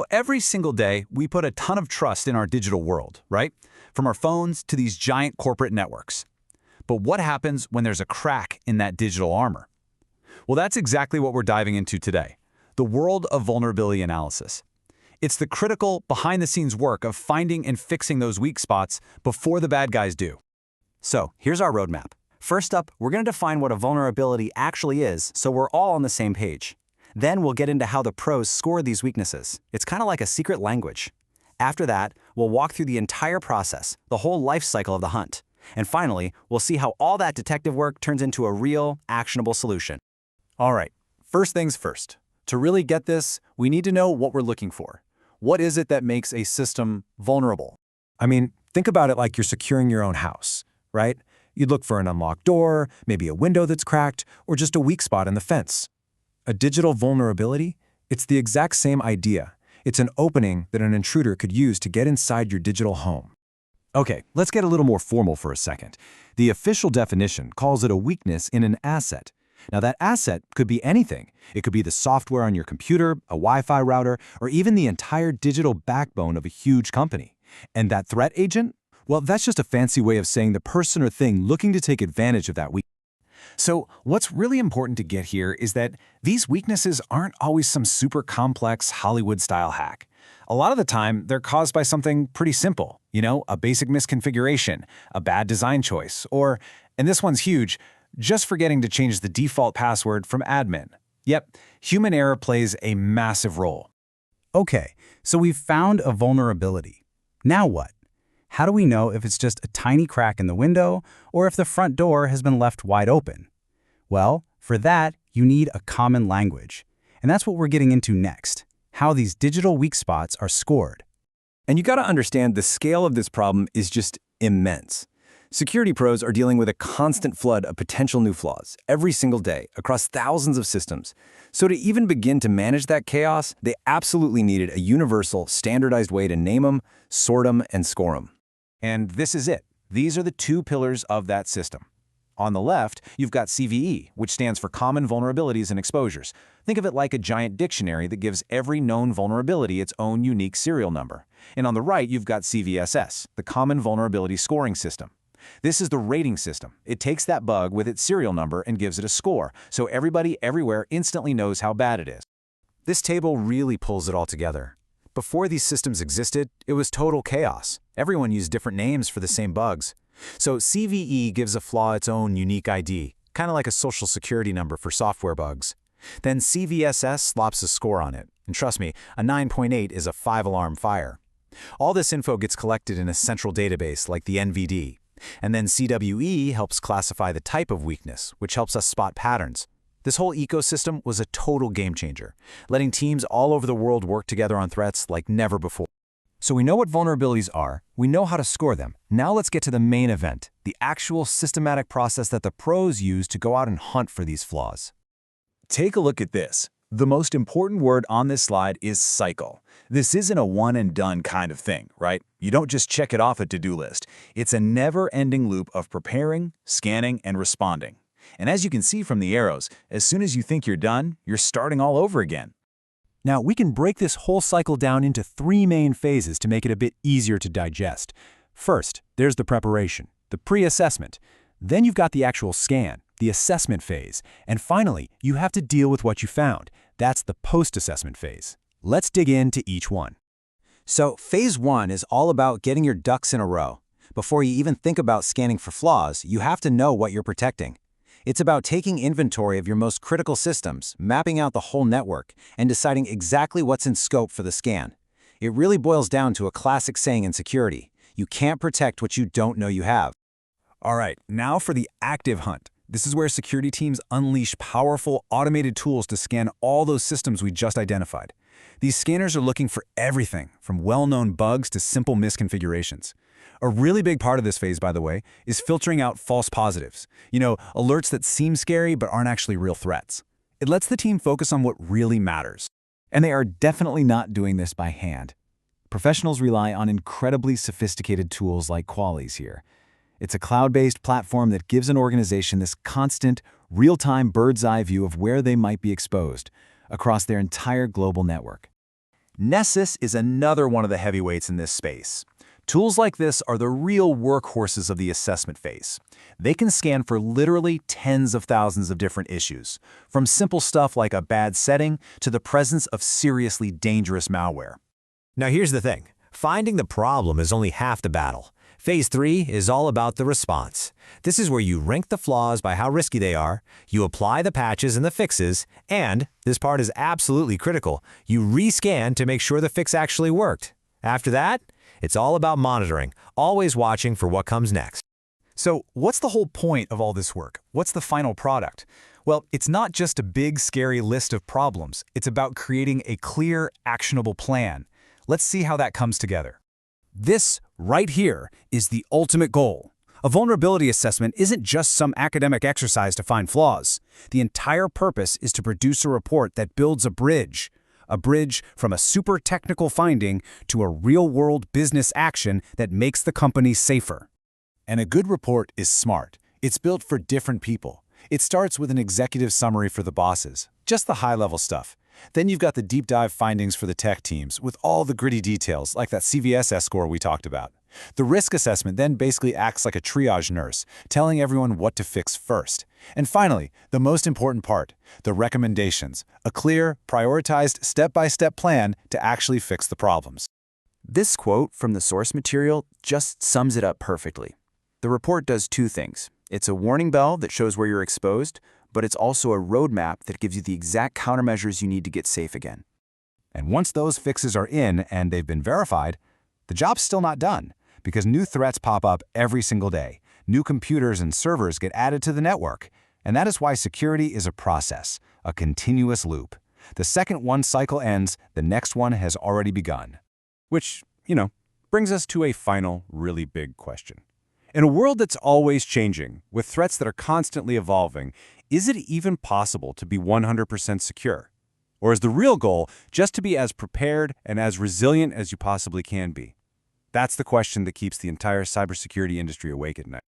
Every single day, we put a ton of trust in our digital world, right? From our phones to these giant corporate networks. But what happens when there's a crack in that digital armor? Well, that's exactly what we're diving into today, the world of vulnerability analysis. It's the critical, behind-the-scenes work of finding and fixing those weak spots before the bad guys do. So, here's our roadmap. First up, we're going to define what a vulnerability actually is so we're all on the same page. Then we'll get into how the pros score these weaknesses. It's kind of like a secret language. After that, we'll walk through the entire process, the whole life cycle of the hunt. And finally, we'll see how all that detective work turns into a real, actionable solution. All right, first things first. To really get this, we need to know what we're looking for. What is it that makes a system vulnerable? Think about it like you're securing your own house, right? You'd look for an unlocked door, maybe a window that's cracked, or just a weak spot in the fence. A digital vulnerability? It's the exact same idea. It's an opening that an intruder could use to get inside your digital home. Okay, let's get a little more formal for a second. The official definition calls it a weakness in an asset. Now, that asset could be anything. It could be the software on your computer, a Wi-Fi router, or even the entire digital backbone of a huge company. And that threat agent? Well, that's just a fancy way of saying the person or thing looking to take advantage of that weakness. So, what's really important to get here is that these weaknesses aren't always some super complex Hollywood-style hack. A lot of the time, they're caused by something pretty simple, a basic misconfiguration, a bad design choice, or, and this one's huge, just forgetting to change the default password from admin. Yep, human error plays a massive role. Okay, so we've found a vulnerability. Now what? How do we know if it's just a tiny crack in the window or if the front door has been left wide open? Well, for that, you need a common language. And that's what we're getting into next, how these digital weak spots are scored. And you gotta understand the scale of this problem is just immense. Security pros are dealing with a constant flood of potential new flaws every single day across thousands of systems. So to even begin to manage that chaos, they absolutely needed a universal, standardized way to name them, sort them, and score them. And this is it. These are the two pillars of that system. On the left, you've got CVE, which stands for Common Vulnerabilities and Exposures. Think of it like a giant dictionary that gives every known vulnerability its own unique serial number. And on the right, you've got CVSS, the Common Vulnerability Scoring System. This is the rating system. It takes that bug with its serial number and gives it a score, so everybody everywhere instantly knows how bad it is. This table really pulls it all together. Before these systems existed, it was total chaos. Everyone used different names for the same bugs. So CVE gives a flaw its own unique ID, kind of like a social security number for software bugs. Then CVSS slops a score on it. And trust me, a 9.8 is a 5-alarm fire. All this info gets collected in a central database like the NVD. And then CWE helps classify the type of weakness, which helps us spot patterns. This whole ecosystem was a total game changer, letting teams all over the world work together on threats like never before. So we know what vulnerabilities are, we know how to score them. Now let's get to the main event, the actual systematic process that the pros use to go out and hunt for these flaws. Take a look at this. The most important word on this slide is cycle. This isn't a one-and-done kind of thing, right? You don't just check it off a to-do list. It's a never-ending loop of preparing, scanning, and responding. And as you can see from the arrows, as soon as you think you're done, you're starting all over again. Now, we can break this whole cycle down into 3 main phases to make it a bit easier to digest. First, there's the preparation, the pre-assessment. Then you've got the actual scan, the assessment phase. And finally, you have to deal with what you found. That's the post-assessment phase. Let's dig into each one. So phase 1 is all about getting your ducks in a row. Before you even think about scanning for flaws, you have to know what you're protecting. It's about taking inventory of your most critical systems, mapping out the whole network, and deciding exactly what's in scope for the scan. It really boils down to a classic saying in security: you can't protect what you don't know you have. All right, now for the active hunt. This is where security teams unleash powerful, automated tools to scan all those systems we just identified. These scanners are looking for everything, from well-known bugs to simple misconfigurations. A really big part of this phase, by the way, is filtering out false positives. Alerts that seem scary but aren't actually real threats. It lets the team focus on what really matters. And they are definitely not doing this by hand. Professionals rely on incredibly sophisticated tools like Qualys here. It's a cloud-based platform that gives an organization this constant, real-time bird's-eye view of where they might be exposed across their entire global network. Nessus is another one of the heavyweights in this space. Tools like this are the real workhorses of the assessment phase. They can scan for literally tens of thousands of different issues, from simple stuff like a bad setting to the presence of seriously dangerous malware. Now here's the thing. Finding the problem is only half the battle. Phase 3 is all about the response. This is where you rank the flaws by how risky they are, you apply the patches and the fixes, and, this part is absolutely critical, you rescan to make sure the fix actually worked. After that, it's all about monitoring, always watching for what comes next. So what's the whole point of all this work? What's the final product? Well, it's not just a big, scary list of problems. It's about creating a clear, actionable plan. Let's see how that comes together. This, right here, is the ultimate goal. A vulnerability assessment isn't just some academic exercise to find flaws. The entire purpose is to produce a report that builds a bridge from a super technical finding to a real-world business action that makes the company safer. And a good report is smart. It's built for different people. It starts with an executive summary for the bosses, just the high-level stuff. Then you've got the deep dive findings for the tech teams with all the gritty details like that CVSS score we talked about. The risk assessment then basically acts like a triage nurse, telling everyone what to fix first. And finally, the most important part, the recommendations, a clear, prioritized, step-by-step plan to actually fix the problems. This quote from the source material just sums it up perfectly. The report does two things. It's a warning bell that shows where you're exposed, but it's also a roadmap that gives you the exact countermeasures you need to get safe again. And once those fixes are in and they've been verified, the job's still not done, because new threats pop up every single day. New computers and servers get added to the network. And that is why security is a process, a continuous loop. The second one cycle ends, the next one has already begun. Which, brings us to a final, really big question. In a world that's always changing, with threats that are constantly evolving, is it even possible to be 100% secure? Or is the real goal just to be as prepared and as resilient as you possibly can be? That's the question that keeps the entire cybersecurity industry awake at night.